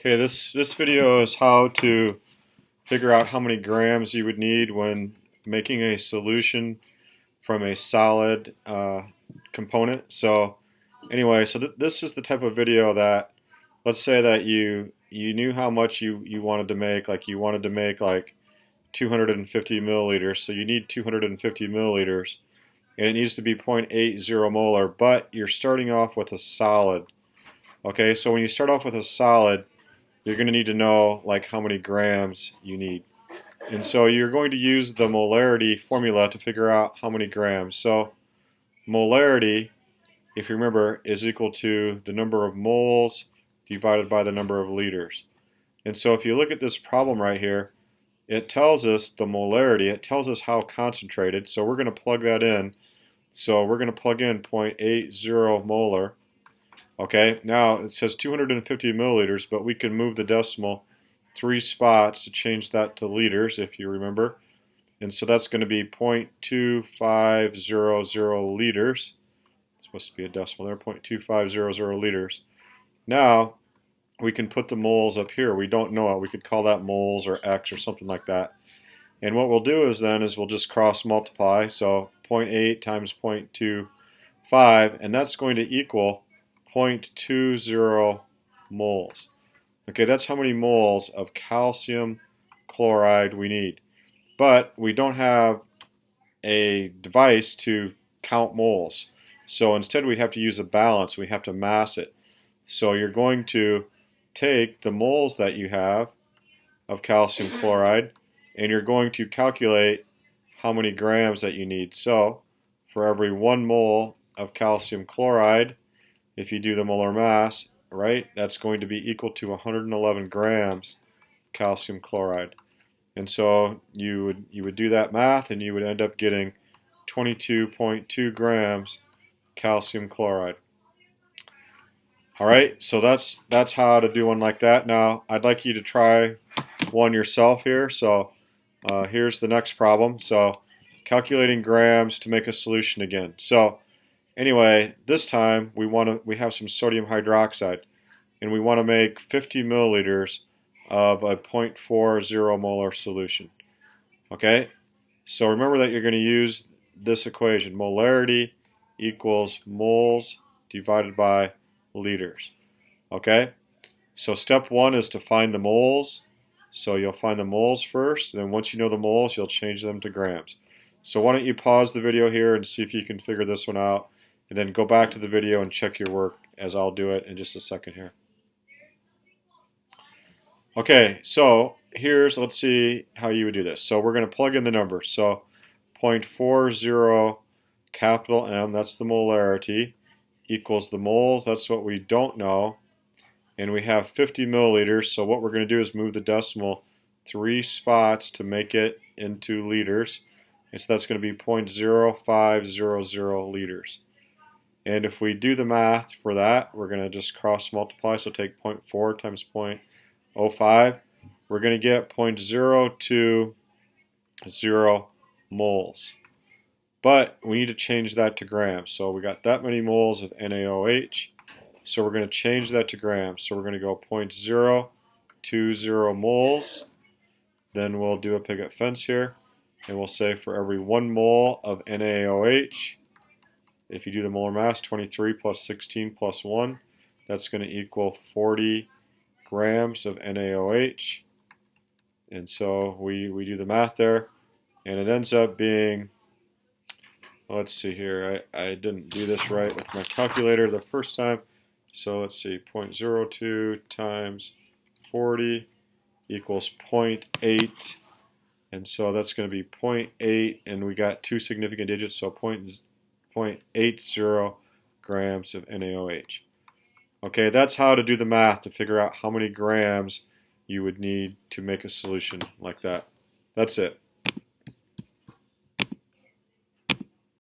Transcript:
Okay, this video is how to figure out how many grams you would need when making a solution from a solid component. So anyway, this is the type of video that, let's say that you knew how much you wanted to make, like you wanted to make like 250 milliliters, so you need 250 milliliters, and it needs to be 0.80 molar, but you're starting off with a solid. Okay, so when you start off with a solid, you're going to need to know like how many grams you need. And so you're going to use the molarity formula to figure out how many grams. So molarity, if you remember, is equal to the number of moles divided by the number of liters. And so if you look at this problem right here, it tells us the molarity, it tells us how concentrated, so we're going to plug that in. So we're going to plug in 0.80 molar. Okay, now it says 250 milliliters, but we can move the decimal 3 spots to change that to liters, if you remember. And so that's going to be 0.2500 liters. It's supposed to be a decimal there, 0.2500 liters. Now we can put the moles up here. We don't know it. We could call that moles or X or something like that. And what we'll do is we'll just cross multiply. So 0.8 times 0.25, and that's going to equal 0.20 moles. Okay, that's how many moles of calcium chloride we need. But we don't have a device to count moles. So instead we have to use a balance. We have to mass it. So you're going to take the moles that you have of calcium chloride and you're going to calculate how many grams that you need. So for every 1 mole of calcium chloride, if you do the molar mass, right, that's going to be equal to 111 grams calcium chloride. And so you would do that math and you would end up getting 22.2 grams calcium chloride. Alright, so that's how to do one like that. Now I'd like you to try one yourself here. So here's the next problem. So calculating grams to make a solution again. So anyway, this time we have some sodium hydroxide, and we want to make 50 milliliters of a 0.40 molar solution. Okay, so remember that you're going to use this equation: molarity equals moles divided by liters. Okay, so step one is to find the moles. So you'll find the moles first, and then once you know the moles, you'll change them to grams. So why don't you pause the video here and see if you can figure this one out, and then go back to the video and check your work as I'll do it in just a second here. Okay, so let's see how you would do this. So we're going to plug in the numbers. So 0.40 capital M, that's the molarity, equals the moles, that's what we don't know, and we have 50 milliliters. So what we're going to do is move the decimal 3 spots to make it into liters, and so that's going to be 0.0500 liters. And if we do the math for that, we're going to just cross multiply, so take 0.4 times 0.05, we're going to get 0.020 moles. But we need to change that to grams. So we got that many moles of NaOH. So we're going to change that to grams. So we're going to go 0.020 moles. Then we'll do a picket fence here. And we'll say for every 1 mole of NaOH, if you do the molar mass, 23 plus 16 plus 1, that's going to equal 40 grams of NaOH. And so we do the math there. And it ends up being, let's see here, I didn't do this right with my calculator the first time. So let's see, 0.02 times 40 equals 0.8. And so that's going to be 0.8, and we got 2 significant digits, so 0.80 grams of NaOH. Okay, that's how to do the math to figure out how many grams you would need to make a solution like that. That's it.